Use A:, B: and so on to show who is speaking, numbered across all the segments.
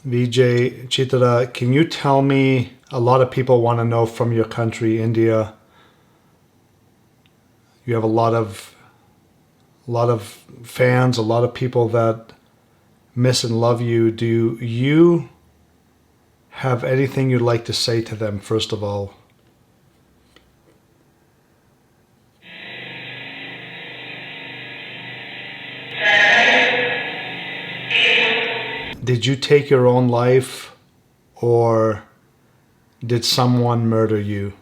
A: Vijay Chitra, can you tell me, a lot of people want to know from your country, India. You have a lot of fans, a lot of people that miss and love you. Do you have anything you'd like to say to them, first of all? Did you take your own life, or did someone murder you?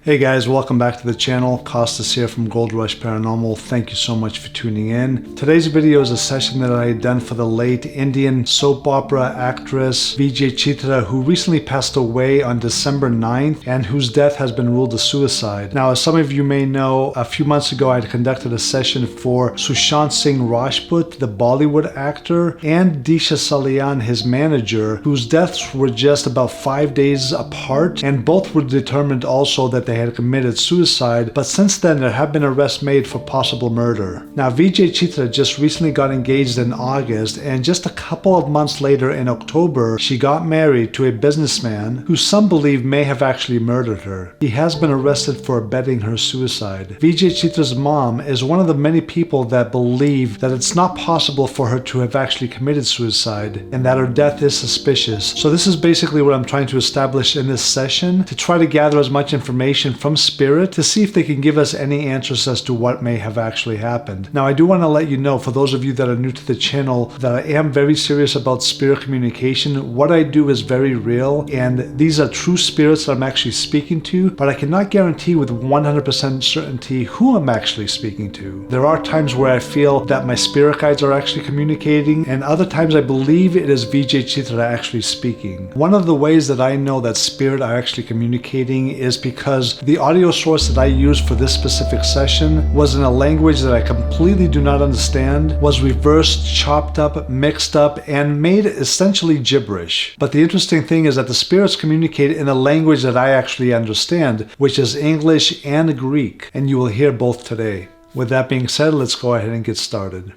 A: Hey guys, welcome back to the channel. Costas here from Gold Rush Paranormal. Thank you so much for tuning in. Today's video is a session that I had done for the late Indian soap opera actress Vijay Chitra, who recently passed away on December 9th and whose death has been ruled a suicide. Now, as some of you may know, a few months ago I had conducted a session for Sushant Singh Rajput, the Bollywood actor, and Disha Salian, his manager, whose deaths were just about 5 days apart, and both were determined also that they had committed suicide, but since then there have been arrests made for possible murder. Now, Vijay Chitra just recently got engaged in August, and just a couple of months later in October, she got married to a businessman who some believe may have actually murdered her. He has been arrested for abetting her suicide. Vijay Chitra's mom is one of the many people that believe that it's not possible for her to have actually committed suicide, and that her death is suspicious. So this is basically what I'm trying to establish in this session, to try to gather as much information from spirit to see if they can give us any answers as to what may have actually happened. Now, I do want to let you know, for those of you that are new to the channel, that I am very serious about spirit communication. What I do is very real, and these are true spirits that I'm actually speaking to, but I cannot guarantee with 100% certainty who I'm actually speaking to. There are times where I feel that my spirit guides are actually communicating, and other times I believe it is Vijay Chitra actually speaking. One of the ways that I know that spirit are actually communicating is because the audio source that I used for this specific session was in a language that I completely do not understand, was reversed, chopped up, mixed up, and made essentially gibberish. But the interesting thing is that the spirits communicate in a language that I actually understand, which is English and Greek, and you will hear both today. With that being said, let's go ahead and get started.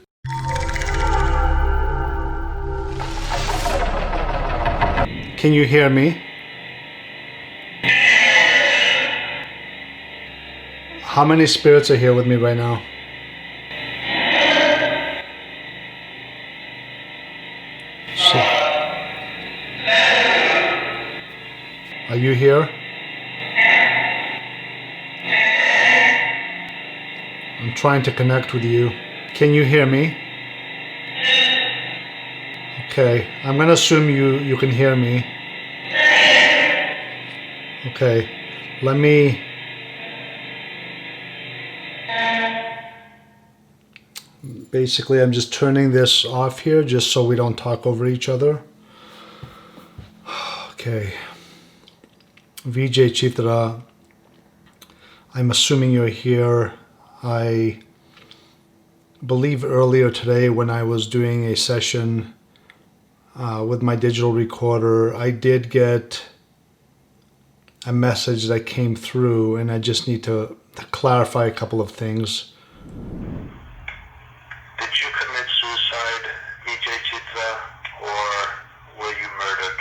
A: Can you hear me? How many spirits are here with me right now? So, are you here? I'm trying to connect with you. Can you hear me? Okay, I'm going to assume you can hear me. Okay, let me... Basically, I'm just turning this off here just so we don't talk over each other. Okay. Vijay Chitra, I'm assuming you're here. I believe earlier today when I was doing a session with my digital recorder, I did get a message that came through, and I just need to clarify a couple of things.
B: Did you commit suicide, Vijay Chitra, or were you murdered?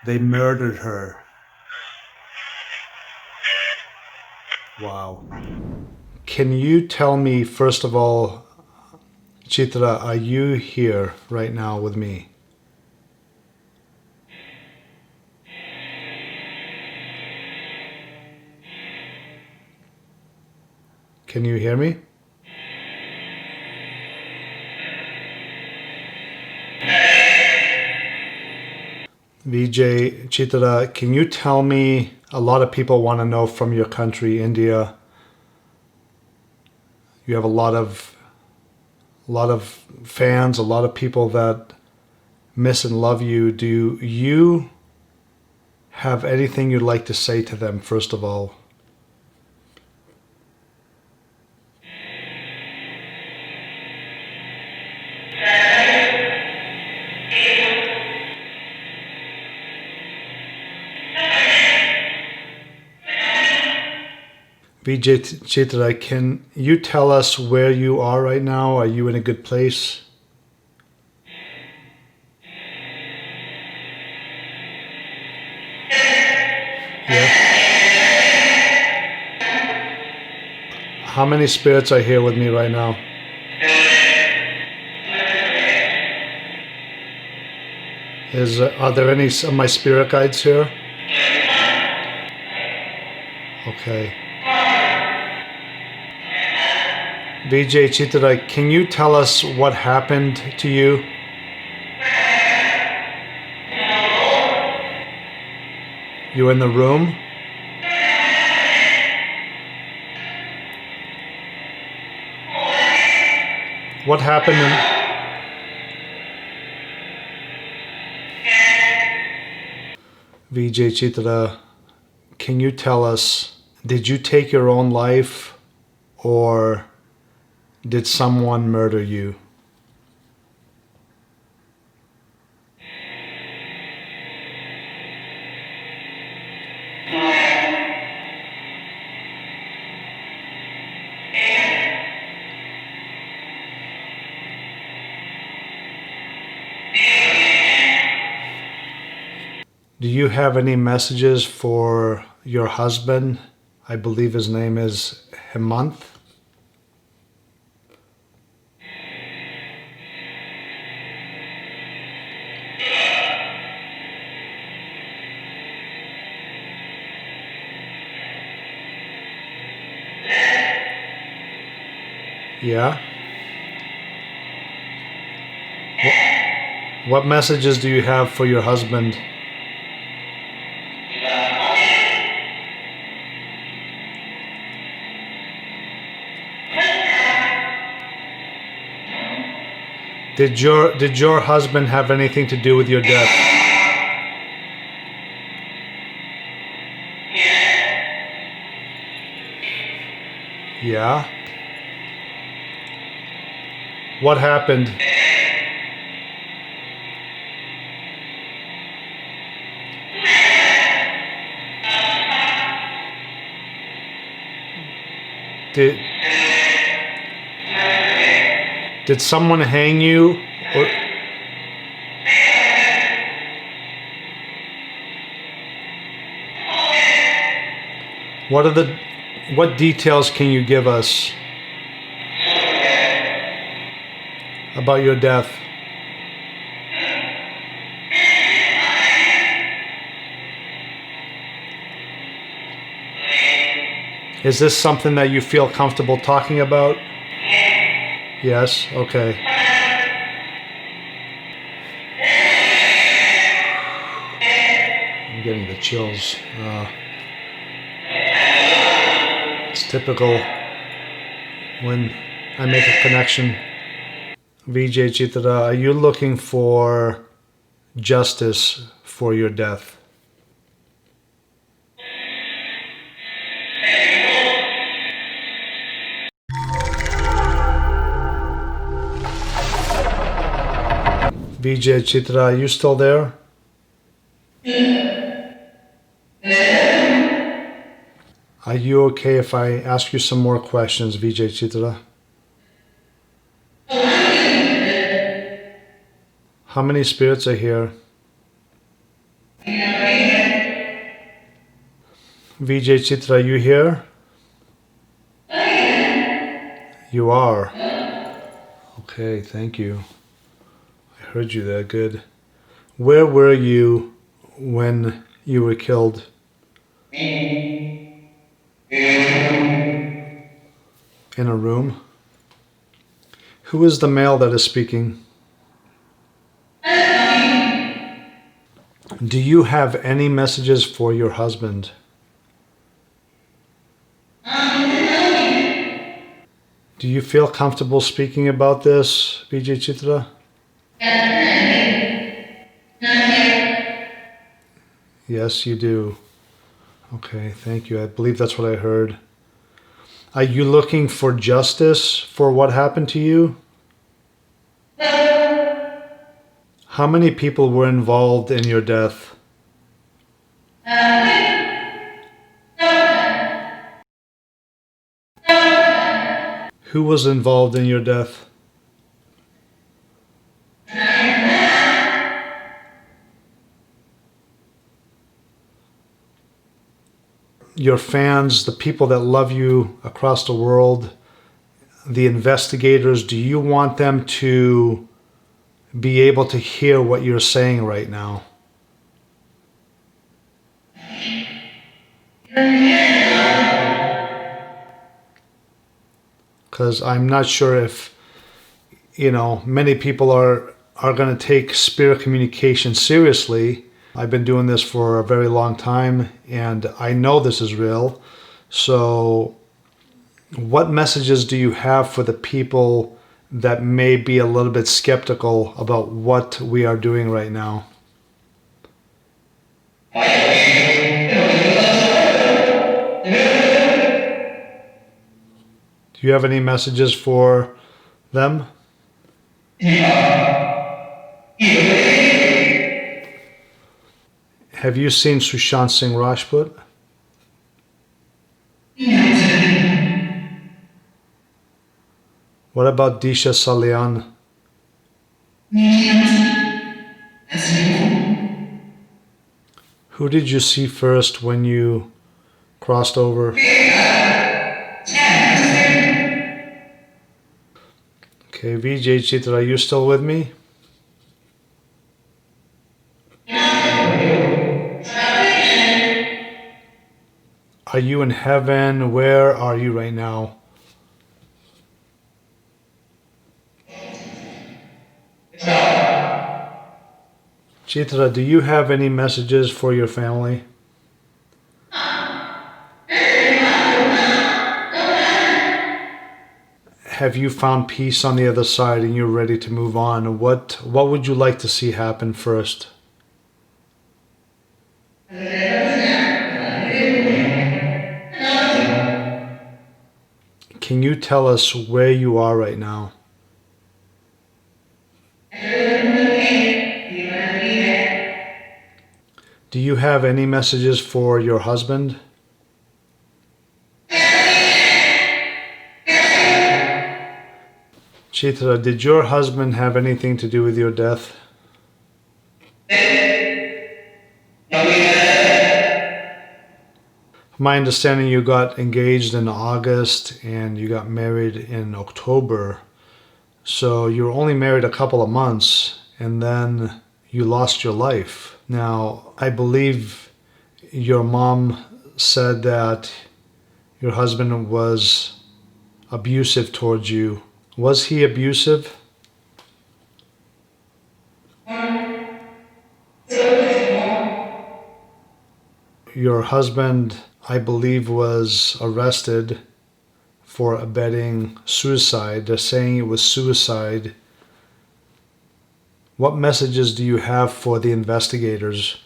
A: They murdered her. Wow. Can you tell me, first of all, Chitra, are you here right now with me? Can you hear me? Vijay Chitra, can you tell me, a lot of people want to know from your country, India. You have a lot a lot of fans, a lot of people that miss and love you. Do you have anything you'd like to say to them, first of all? Vijay Chitra, can you tell us where you are right now? Are you in a good place? Yeah. How many spirits are here with me right now? Are there any of my spirit guides here? Okay. Vijay Chitra, can you tell us what happened to you? You in the room? What happened Vijay Chitra, can you tell us, did you take your own life or did someone murder you? Do you have any messages for your husband? I believe his name is Hemant. Yeah? What messages do you have for your husband? Did your husband have anything to do with your death? Yeah? What happened? Did someone hang you? Or what details can you give us about your death? Is this something that you feel comfortable talking about? Yes? Okay. I'm getting the chills. It's typical when I make a connection. Vijay Chitra, are you looking for justice for your death? Vijay Chitra, are you still there? Are you okay if I ask you some more questions, Vijay Chitra? How many spirits are here? Vijay Chitra, are you here? You are. Okay, thank you. I heard you there, good. Where were you when you were killed? In a room? Who is the male that is speaking? Do you have any messages for your husband? Do you feel comfortable speaking about this, Vijay Chitra? Yes, you do. Okay, thank you. I believe that's what I heard. Are you looking for justice for what happened to you? How many people were involved in your death? Who was involved in your death? Your fans, the people that love you across the world, the investigators, do you want them to be able to hear what you're saying right now? Because I'm not sure if, many people are going to take spirit communication seriously. I've been doing this for a very long time, and I know this is real. So what messages do you have for the people that may be a little bit skeptical about what we are doing right now? Do you have any messages for them? Have you seen Sushant Singh Rajput? What about Disha Salian? Who did you see first when you crossed over? Okay, Vijay Chitra, are you still with me? Are you in heaven? Where are you right now? Chitra, do you have any messages for your family? Have you found peace on the other side and you're ready to move on? What would you like to see happen first? Can you tell us where you are right now? Do you have any messages for your husband? Chitra, did your husband have anything to do with your death? My understanding, you got engaged in August and you got married in October. So you were only married a couple of months and then you lost your life. Now, I believe your mom said that your husband was abusive towards you. Was he abusive? Your husband, I believe, was arrested for abetting suicide. They're saying it was suicide. What messages do you have for the investigators?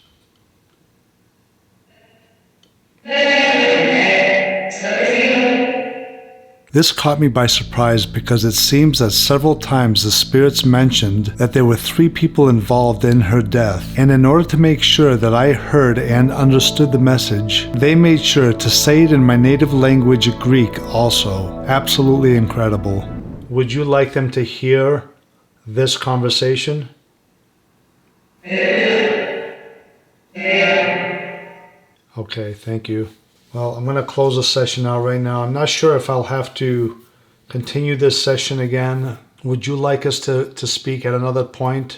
A: This caught me by surprise because it seems that several times the spirits mentioned that there were 3 people involved in her death, and in order to make sure that I heard and understood the message, they made sure to say it in my native language, Greek, also. Absolutely incredible. Would you like them to hear this conversation? Okay, thank you. Well, I'm going to close the session out right now. I'm not sure if I'll have to continue this session again. Would you like us to speak at another point?